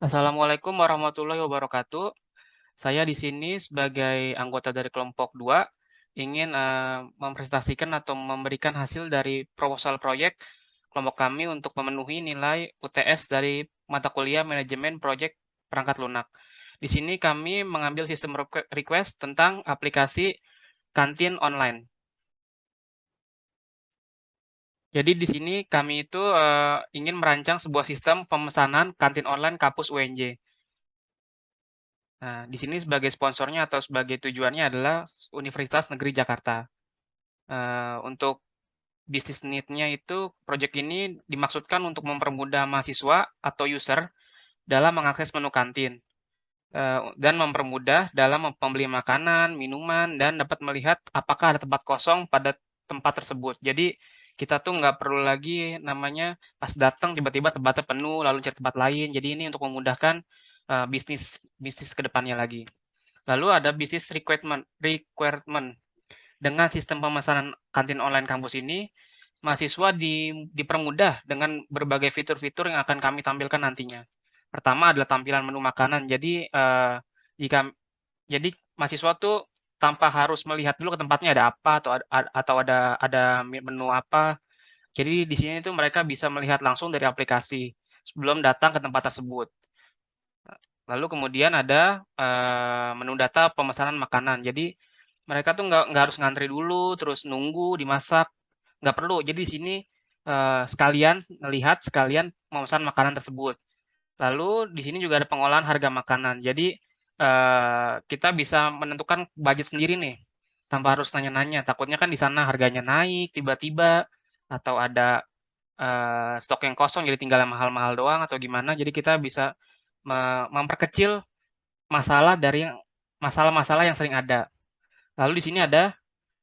Assalamualaikum warahmatullahi wabarakatuh. Saya di sini sebagai anggota dari kelompok 2 ingin mempresentasikan atau memberikan hasil dari proposal proyek kelompok kami untuk memenuhi nilai UTS dari mata kuliah manajemen proyek perangkat lunak. Di sini kami mengambil sistem request tentang aplikasi kantin online. Jadi di sini kami itu ingin merancang sebuah sistem pemesanan kantin online kampus UNJ. Nah, di sini sebagai sponsornya atau sebagai tujuannya adalah Universitas Negeri Jakarta. Untuk bisnis need-nya itu, proyek ini dimaksudkan untuk mempermudah mahasiswa atau user dalam mengakses menu kantin, dan mempermudah dalam pembelian makanan, minuman, dan dapat melihat apakah ada tempat kosong pada tempat tersebut. Jadi, kita tuh nggak perlu lagi namanya pas datang tiba-tiba tempatnya penuh, lalu cari tempat lain. Jadi ini untuk memudahkan, bisnis bisnis ke depannya lagi. Lalu ada bisnis requirement. Dengan sistem pemesanan kantin online kampus ini, mahasiswa dipermudah dengan berbagai fitur-fitur yang akan kami tampilkan nantinya. Pertama adalah tampilan menu makanan. Jadi, jika jadi mahasiswa tuh tanpa harus melihat dulu ke tempatnya ada apa atau ada menu apa. Jadi di sini tuh mereka bisa melihat langsung dari aplikasi sebelum datang ke tempat tersebut. Lalu kemudian ada, menu data pemesanan makanan. Jadi, mereka tuh nggak harus ngantri dulu, terus nunggu dimasak, nggak perlu. Jadi di sini, sekalian ngelihat, sekalian memesan makanan tersebut. Lalu di sini juga ada pengolahan harga makanan. Jadi, kita bisa menentukan budget sendiri nih, tanpa harus nanya-nanya. Takutnya kan di sana harganya naik tiba-tiba, atau ada, stok yang kosong jadi tinggal yang mahal-mahal doang atau gimana. Jadi kita bisa memperkecil masalah-masalah yang sering ada. Lalu di sini ada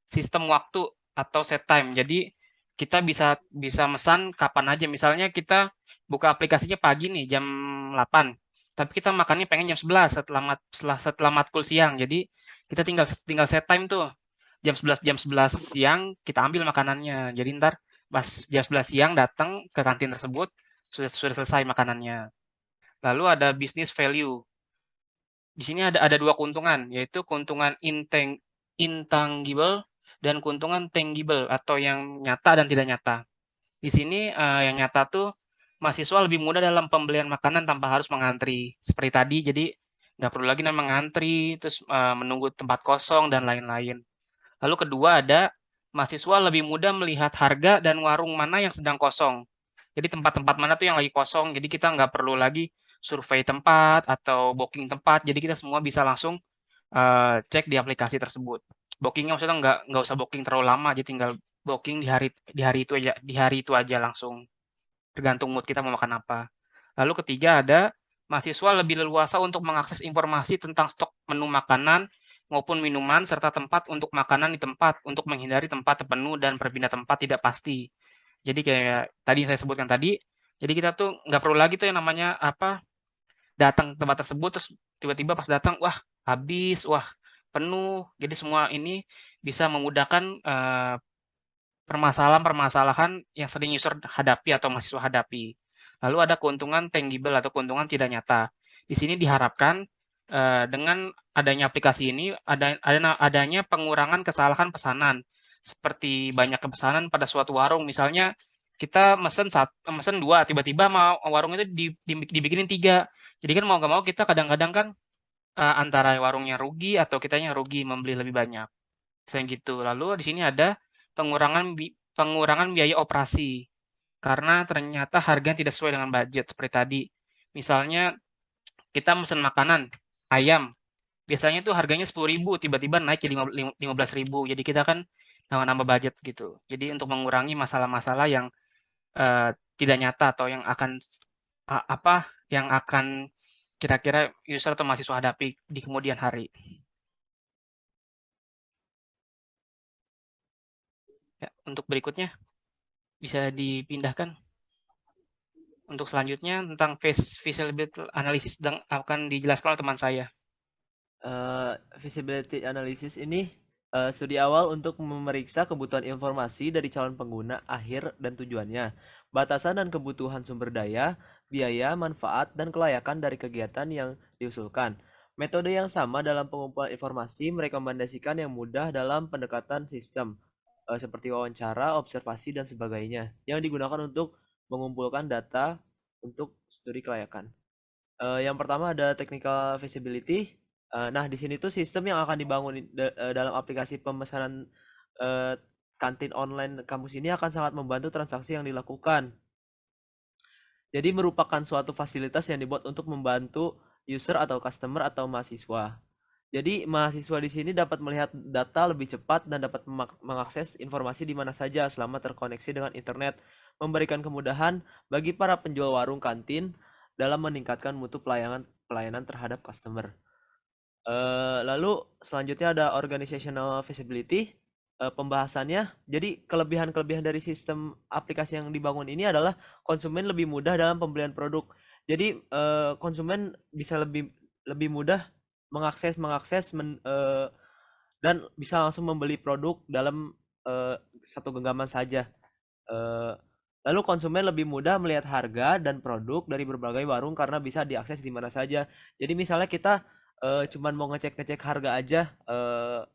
sistem waktu atau set time. Jadi kita bisa bisa mesan kapan aja. Misalnya kita buka aplikasinya pagi nih jam 8, tapi kita makannya pengen jam 11 setelah matkul siang. Jadi kita tinggal tinggal set time tuh. Jam 11 siang kita ambil makanannya. Jadi ntar pas jam 11 siang datang ke kantin tersebut sudah selesai makanannya. Lalu ada business value. Di sini ada dua keuntungan, yaitu keuntungan intangible dan keuntungan tangible atau yang nyata dan tidak nyata. Di sini yang nyata tuh mahasiswa lebih mudah dalam pembelian makanan tanpa harus mengantri. Seperti tadi, jadi nggak perlu lagi mengantri, terus menunggu tempat kosong dan lain-lain. Lalu kedua ada mahasiswa lebih mudah melihat harga dan warung mana yang sedang kosong. Jadi tempat-tempat mana tuh yang lagi kosong. Jadi kita nggak perlu lagi survei tempat atau booking tempat. Jadi kita semua bisa langsung cek di aplikasi tersebut. Bookingnya maksudnya nggak usah booking terlalu lama, jadi tinggal booking di hari itu aja langsung. Tergantung mood kita mau makan apa. Lalu ketiga ada mahasiswa lebih leluasa untuk mengakses informasi tentang stok menu makanan maupun minuman serta tempat untuk makanan di tempat untuk menghindari tempat terpenuh dan berpindah tempat tidak pasti. Jadi kayak tadi saya sebutkan tadi, jadi kita tuh nggak perlu lagi tuh yang namanya apa datang ke tempat tersebut terus tiba-tiba pas datang wah habis, wah penuh. Jadi semua ini bisa memudahkan permasalahan-permasalahan yang sering user hadapi atau mahasiswa hadapi. Lalu ada keuntungan tangible atau keuntungan tidak nyata. Di sini diharapkan dengan adanya aplikasi ini adanya pengurangan kesalahan pesanan seperti banyak pesanan pada suatu warung. Misalnya kita mesen dua, tiba-tiba mau warung itu dibikinin tiga. Jadi kan mau nggak mau kita kadang-kadang kan antara warungnya rugi atau kitanya rugi membeli lebih banyak. Misalnya gitu. Lalu di sini ada pengurangan biaya operasi karena ternyata harga tidak sesuai dengan budget seperti tadi. Misalnya kita mesen makanan ayam, biasanya tuh harganya 10.000 tiba-tiba naik jadi 15.000. Jadi kita kan nambah budget gitu. Jadi untuk mengurangi masalah-masalah yang eh, tidak nyata atau yang akan apa yang akan kira-kira user atau mahasiswa hadapi di kemudian hari. Ya, untuk berikutnya bisa dipindahkan. Untuk selanjutnya tentang feasibility analysis akan dijelaskan oleh teman saya. Visibility analysis ini Studi awal untuk memeriksa kebutuhan informasi dari calon pengguna akhir dan tujuannya, batasan dan kebutuhan sumber daya, biaya, manfaat, dan kelayakan dari kegiatan yang diusulkan. Metode yang sama dalam pengumpulan informasi merekomendasikan yang mudah dalam pendekatan sistem, seperti wawancara, observasi, dan sebagainya, yang digunakan untuk mengumpulkan data untuk studi kelayakan. Yang pertama ada technical feasibility. Nah, di sini tuh sistem yang akan dibangun dalam aplikasi pemesanan eh, kantin online kampus ini akan sangat membantu transaksi yang dilakukan. Jadi merupakan suatu fasilitas yang dibuat untuk membantu user atau customer atau mahasiswa. Jadi mahasiswa di sini dapat melihat data lebih cepat dan dapat mengakses informasi di mana saja selama terkoneksi dengan internet, memberikan kemudahan bagi para penjual warung kantin dalam meningkatkan mutu pelayanan terhadap customer. Lalu selanjutnya ada organizational feasibility. Pembahasannya, jadi kelebihan-kelebihan dari sistem aplikasi yang dibangun ini adalah konsumen lebih mudah dalam pembelian produk. Jadi konsumen bisa lebih lebih mudah mengakses mengakses dan bisa langsung membeli produk dalam satu genggaman saja. Eh, Lalu konsumen lebih mudah melihat harga dan produk dari berbagai warung karena bisa diakses di mana saja. Jadi misalnya kita cuman mau ngecek-ngecek harga aja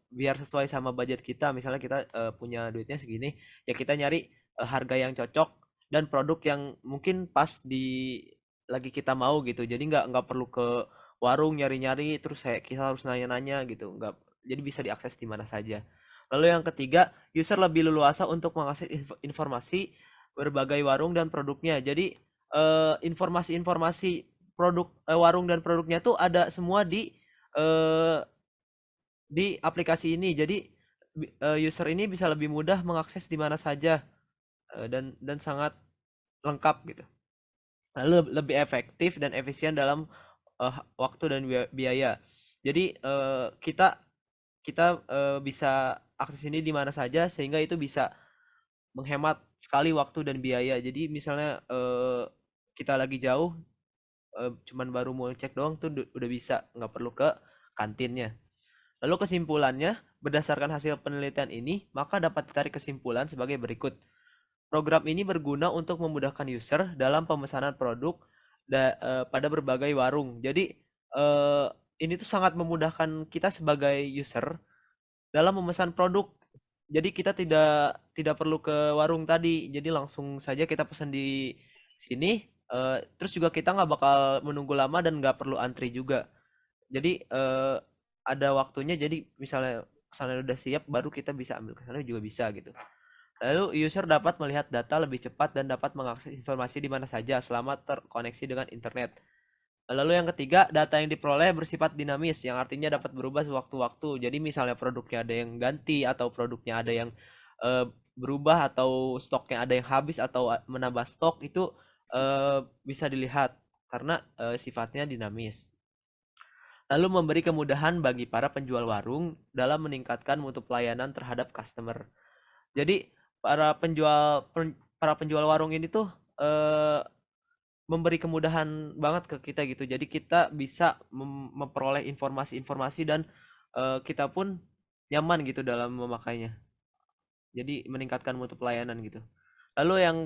biar sesuai sama budget kita. Misalnya kita punya duitnya segini, ya kita nyari harga yang cocok dan produk yang mungkin pas di lagi kita mau gitu. Jadi nggak perlu ke warung nyari-nyari terus kita harus nanya-nanya gitu. Nggak, jadi bisa diakses di mana saja. Lalu yang ketiga, user lebih leluasa untuk mengakses informasi berbagai warung dan produknya. Jadi informasi-informasi produk warung dan produknya tuh ada semua eh, di aplikasi ini. Jadi user ini bisa lebih mudah mengakses di mana saja dan sangat lengkap gitu. Lalu lebih efektif dan efisien dalam waktu dan biaya. Jadi kita kita bisa akses ini di mana saja sehingga itu bisa menghemat sekali waktu dan biaya. Jadi misalnya kita lagi jauh, cuman baru mau cek doang tuh udah bisa, nggak perlu ke kantinnya. Lalu kesimpulannya, berdasarkan hasil penelitian ini, maka dapat ditarik kesimpulan sebagai berikut. Program ini berguna untuk memudahkan user dalam pemesanan produk pada berbagai warung. Jadi eh, ini tuh sangat memudahkan kita sebagai user dalam memesan produk. Jadi kita tidak tidak perlu ke warung tadi. Jadi langsung saja kita pesan di sini. Terus juga kita nggak bakal menunggu lama dan nggak perlu antri juga. Jadi ada waktunya. Jadi misalnya pesanan udah siap, baru kita bisa ambil ke sana juga bisa gitu. Lalu user dapat melihat data lebih cepat dan dapat mengakses informasi di mana saja selama terkoneksi dengan internet. Lalu yang ketiga, data yang diperoleh bersifat dinamis, yang artinya dapat berubah sewaktu-waktu. Jadi misalnya produknya ada yang ganti, atau produknya ada yang berubah, atau stoknya ada yang habis, atau menambah stok, itu bisa dilihat karena sifatnya dinamis. Lalu memberi kemudahan bagi para penjual warung dalam meningkatkan mutu pelayanan terhadap customer. Jadi para penjual warung ini tuh eh, memberi kemudahan banget ke kita gitu. Jadi kita bisa memperoleh informasi-informasi dan kita pun nyaman gitu dalam memakainya. Jadi meningkatkan mutu pelayanan gitu. Lalu yang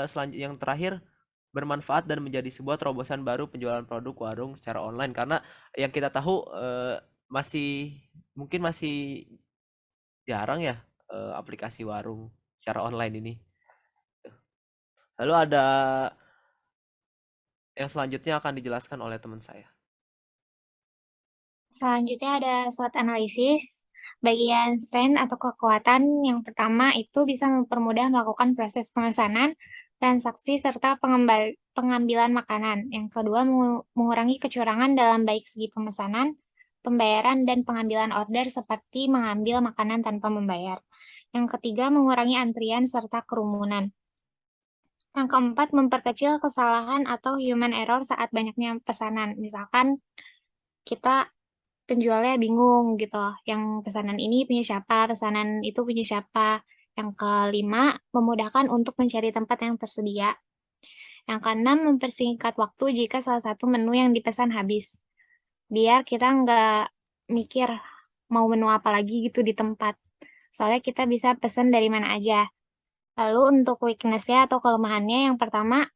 selanjutnya yang terakhir, bermanfaat dan menjadi sebuah terobosan baru penjualan produk warung secara online karena yang kita tahu masih mungkin masih jarang ya aplikasi warung secara online ini. Lalu ada yang selanjutnya akan dijelaskan oleh teman saya. Selanjutnya ada SWOT analisis. Bagian strength atau kekuatan yang pertama itu bisa mempermudah melakukan proses pemesanan, transaksi, serta pengambilan makanan. Yang kedua, mengurangi kecurangan dalam baik segi pemesanan, pembayaran, dan pengambilan order seperti mengambil makanan tanpa membayar. Yang ketiga, mengurangi antrian serta kerumunan. Yang keempat, memperkecil kesalahan atau human error saat banyaknya pesanan. Misalkan kita penjualnya bingung gitu. Yang pesanan ini punya siapa, pesanan itu punya siapa. Yang kelima, memudahkan untuk mencari tempat yang tersedia. Yang keenam, mempersingkat waktu jika salah satu menu yang dipesan habis. Biar kita nggak mikir mau menu apa lagi gitu di tempat. soalnya kita bisa pesan dari mana aja. Lalu untuk weakness-nya atau kelemahannya, yang pertama,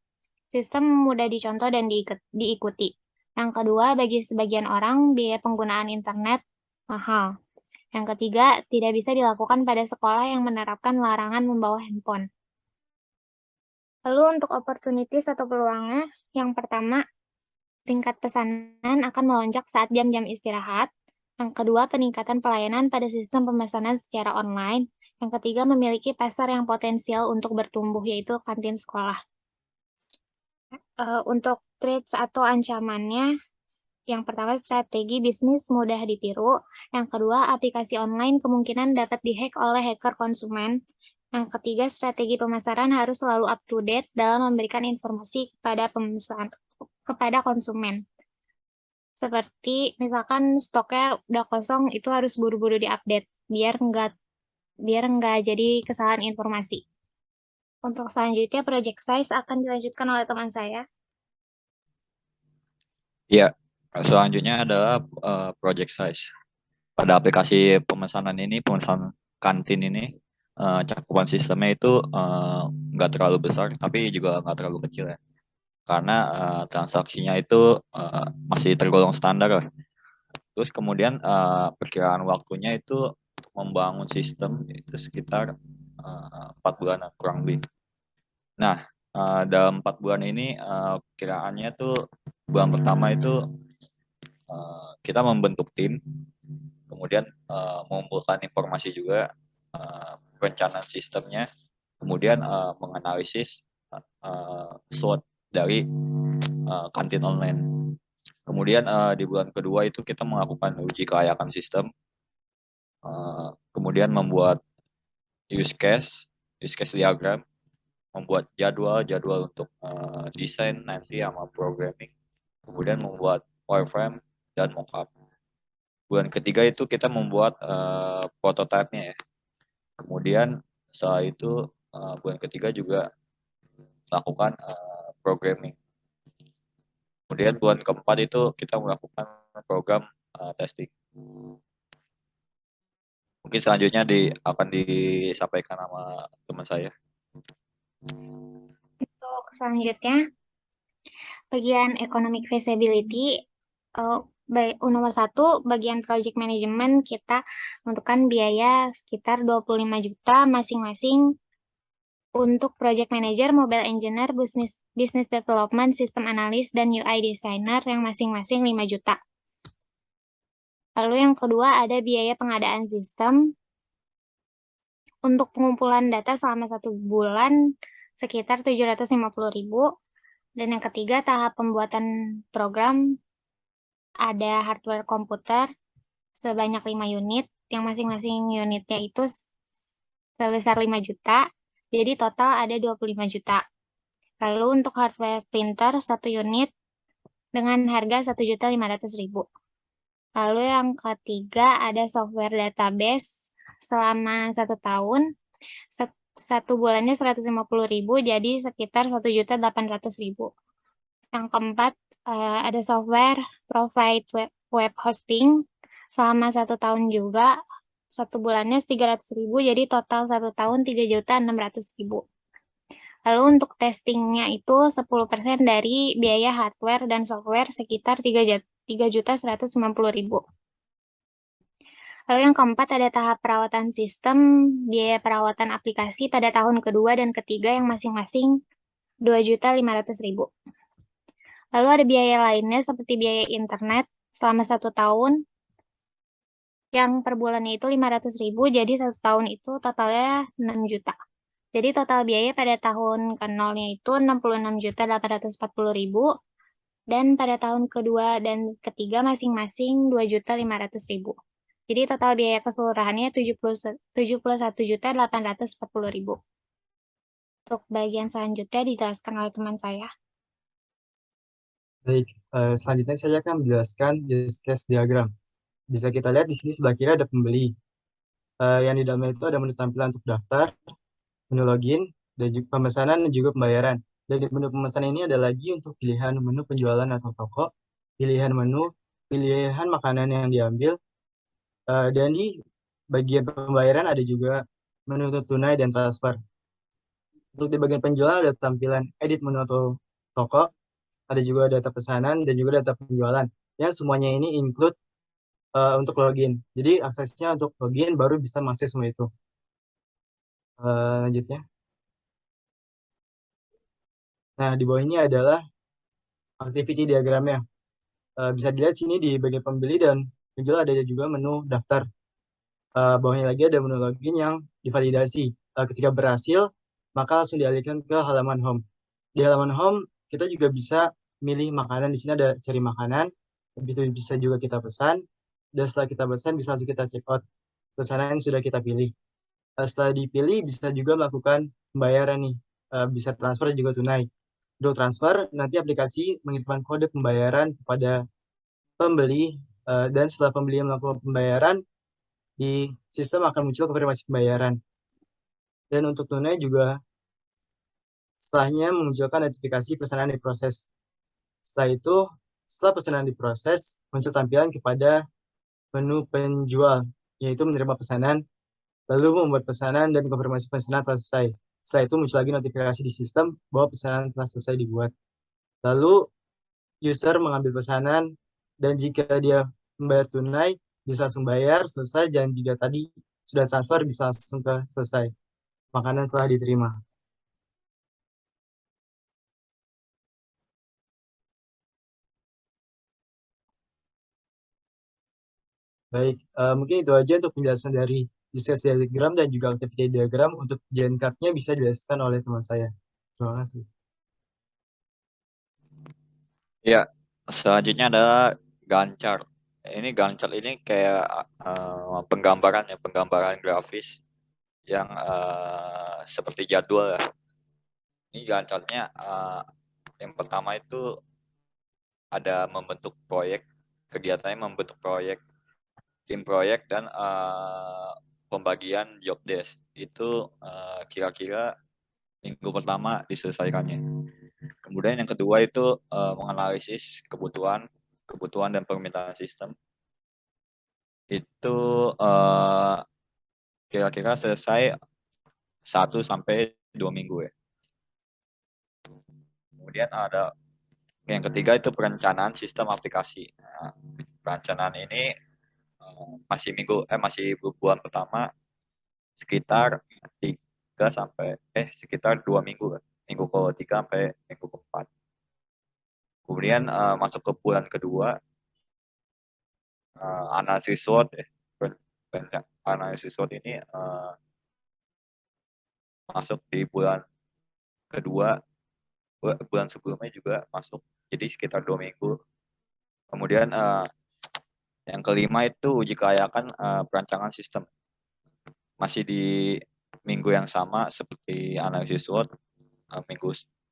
sistem mudah dicontoh dan diikuti. Yang kedua, bagi sebagian orang, biaya penggunaan internet mahal. Yang ketiga, tidak bisa dilakukan pada sekolah yang menerapkan larangan membawa handphone. Lalu untuk opportunities atau peluangnya, yang pertama, tingkat pesanan akan melonjak saat jam-jam istirahat. Yang kedua, peningkatan pelayanan pada sistem pemesanan secara online. Yang ketiga, memiliki pasar yang potensial untuk bertumbuh, yaitu kantin sekolah. Untuk threats atau ancamannya, yang pertama, strategi bisnis mudah ditiru. Yang kedua, aplikasi online kemungkinan dapat dihack oleh hacker konsumen. Yang ketiga, strategi pemasaran harus selalu up to date dalam memberikan informasi kepada konsumen. Seperti misalkan stoknya udah kosong, itu harus buru-buru diupdate biar nggak jadi kesalahan informasi. Untuk selanjutnya, project size akan dilanjutkan oleh teman saya. Ya, selanjutnya adalah project size. Pada aplikasi pemesanan kantin ini, cakupan sistemnya itu nggak terlalu besar, tapi juga nggak terlalu kecil ya. Karena transaksinya itu masih tergolong standar lah. Terus kemudian perkiraan waktunya itu membangun sistem itu sekitar 4 bulan kurang lebih. Nah, dalam 4 bulan ini kiraannya tuh bulan pertama itu kita membentuk tim, kemudian mengumpulkan informasi juga, perencanaan sistemnya, kemudian menganalisis SWOT dari kantin online. Kemudian di bulan kedua itu kita melakukan uji kelayakan sistem, kemudian membuat use case diagram, membuat jadwal untuk desain nanti sama programming, kemudian membuat wireframe dan mockup. Bulan ketiga itu kita membuat prototipe-nya ya. Kemudian setelah itu bulan ketiga juga lakukan programming. Kemudian bulan keempat itu kita melakukan program testing. Mungkin selanjutnya akan disampaikan sama teman saya. Untuk selanjutnya, bagian economic feasibility, nomor 1, bagian project management kita menentukan biaya sekitar 25 juta masing-masing untuk project manager, mobile engineer, business development, system analyst, dan UI designer yang masing-masing 5 juta. Lalu yang kedua ada biaya pengadaan sistem untuk pengumpulan data selama 1 bulan sekitar 750.000. Dan yang ketiga, tahap pembuatan program ada hardware komputer sebanyak 5 unit, yang masing-masing unitnya itu sebesar 5 juta, jadi total ada 25 juta. Lalu untuk hardware printer 1 unit dengan harga 1.500.000. Lalu yang ketiga ada software database selama 1 tahun, 1 bulannya 150.000, jadi sekitar 1.800.000. Yang keempat, ada software provide web hosting selama 1 tahun juga, 1 bulannya 300.000, jadi total 1 tahun 3.600.000. Lalu untuk testingnya itu 10% dari biaya hardware dan software sekitar 3.190.000. Lalu yang keempat ada tahap perawatan sistem, biaya perawatan aplikasi pada tahun kedua dan ketiga yang masing-masing 2.500.000. Lalu ada biaya lainnya seperti biaya internet selama 1 tahun, yang per bulannya itu 500.000, jadi 1 tahun itu totalnya 6 juta. Jadi total biaya pada tahun ke-0-nya itu 66.840.000, dan pada tahun kedua dan ketiga masing-masing 2.500.000. Jadi total biaya keseluruhannya 71.840.000. Untuk bagian selanjutnya dijelaskan oleh teman saya. Baik, selanjutnya saya akan menjelaskan use case diagram. Bisa kita lihat di sini sebelah kiri ada pembeli. Yang di dalamnya itu ada menu tampilan untuk daftar, menu login, dan juga pemesanan dan juga pembayaran. Dan di menu pemesanan ini ada lagi untuk pilihan menu penjualan atau toko, pilihan menu, pilihan makanan yang diambil, dan di bagian pembayaran ada juga menu untuk tunai dan transfer. Untuk di bagian penjualan ada tampilan edit menu atau toko, ada juga data pesanan dan juga data penjualan. Yang semuanya ini include untuk login. Jadi aksesnya untuk login baru bisa mengakses semua itu. Lanjutnya. Nah, di bawah ini adalah activity diagramnya. Bisa dilihat sini di bagian pembeli dan penjual ada juga menu daftar. Bawahnya lagi ada menu login yang divalidasi. Ketika berhasil, maka langsung dialihkan ke halaman home. Di halaman home, kita juga bisa milih makanan. Di sini ada cari makanan. Bisa juga kita pesan. Dan setelah kita pesan, bisa langsung kita check out pesanan yang sudah kita pilih. Setelah dipilih, bisa juga melakukan pembayaran nih. Bisa transfer juga tunai. Untuk transfer, nanti aplikasi mengirimkan kode pembayaran kepada pembeli. Dan setelah pembeli melakukan pembayaran, di sistem akan muncul konfirmasi pembayaran. Dan untuk tunai juga, setelahnya memunculkan notifikasi pesanan diproses. Setelah itu, setelah pesanan diproses, muncul tampilan kepada menu penjual, yaitu menerima pesanan, lalu membuat pesanan dan konfirmasi pesanan telah selesai. Setelah itu muncul lagi notifikasi di sistem bahwa pesanan telah selesai dibuat. Lalu user mengambil pesanan dan jika dia membayar tunai bisa langsung bayar selesai, dan juga tadi sudah transfer bisa langsung ke selesai. Makanan telah diterima. Baik, mungkin itu aja untuk penjelasan dari use diagram dan juga activity diagram. Untuk gen card-nya bisa dijelaskan oleh teman saya. Terima kasih. Ya, selanjutnya adalah Gantt chart. Ini Gantt chart ini kayak penggambaran grafis yang seperti jadwal ya. Ini Gantt chart-nya yang pertama itu ada membentuk proyek, kegiatannya membentuk proyek, tim proyek, dan pembagian job desk. Itu kira-kira minggu pertama diselesaikannya. Kemudian yang kedua itu menganalisis kebutuhan dan permintaan sistem. Itu kira-kira selesai 1-2 minggu ya. Kemudian ada yang ketiga itu perencanaan sistem aplikasi. Nah, perencanaan ini masih bulan pertama sekitar 2 minggu kan. Minggu ke-3 sampai minggu ke-4. Kemudian masuk ke bulan kedua, analisis SWOT ya. Analisis SWOT ini masuk di bulan kedua, bulan sebelumnya juga masuk, jadi sekitar 2 minggu. Kemudian yang kelima itu uji kelayakan perancangan sistem, masih di minggu yang sama seperti analisis SWOT.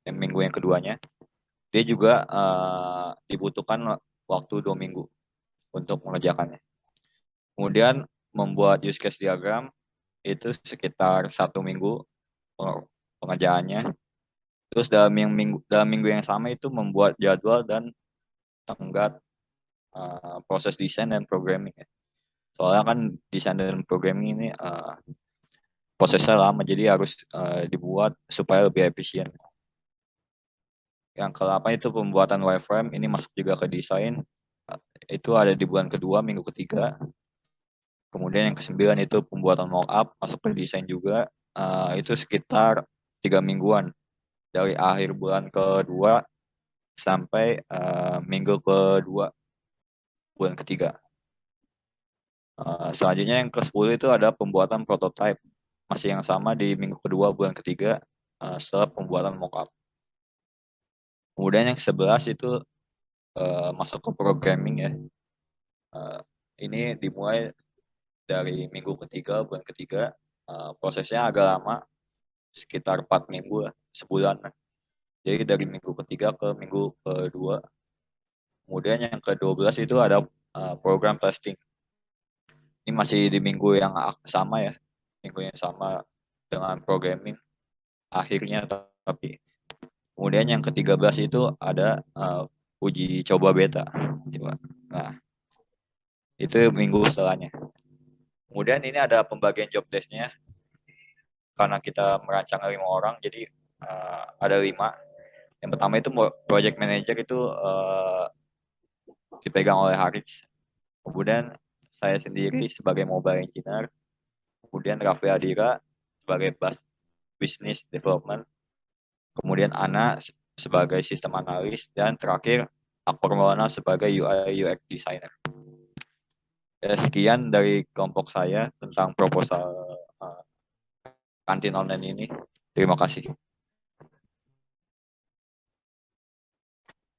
Minggu yang keduanya dia juga dibutuhkan waktu 2 minggu untuk mengerjakannya. Kemudian membuat use case diagram itu sekitar 1 minggu pengerjaannya. Terus dalam minggu yang sama itu membuat jadwal dan tenggat proses desain dan programming. Soalnya kan desain dan programming ini prosesnya lama, jadi harus dibuat supaya lebih efisien. Yang ke-8 itu pembuatan wireframe, ini masuk juga ke desain. Itu ada di bulan kedua, minggu ketiga. Kemudian yang ke-9 itu pembuatan mockup, masuk ke desain juga. Itu sekitar 3 mingguan. Dari akhir bulan kedua sampai minggu kedua bulan ketiga. Selanjutnya yang ke-10 itu ada pembuatan prototype. Masih yang sama di minggu kedua bulan ketiga setelah pembuatan mockup. Kemudian yang ke-11 itu masuk ke programming ya. Ini dimulai dari minggu ketiga bulan ketiga. Prosesnya agak lama, sekitar 4 minggu lah, sebulan. Jadi dari minggu ketiga ke minggu kedua. Kemudian yang ke-12 itu ada program testing. Ini masih di minggu yang sama ya, minggu yang sama dengan programming akhirnya, tapi kemudian yang ke-13 itu ada uji coba beta. Nah, itu minggu setelahnya. Kemudian ini ada pembagian job desk-nya. Karena kita merancang 5 orang, jadi ada 5. Yang pertama itu project manager itu dipegang oleh Haris. Kemudian saya sendiri sebagai mobile engineer. Kemudian Raffi Adira sebagai business development. Kemudian Ana sebagai sistem analis. Dan terakhir Akbar Maulana sebagai UI UX designer. Sekian dari kelompok saya tentang proposal kantin online ini. Terima kasih.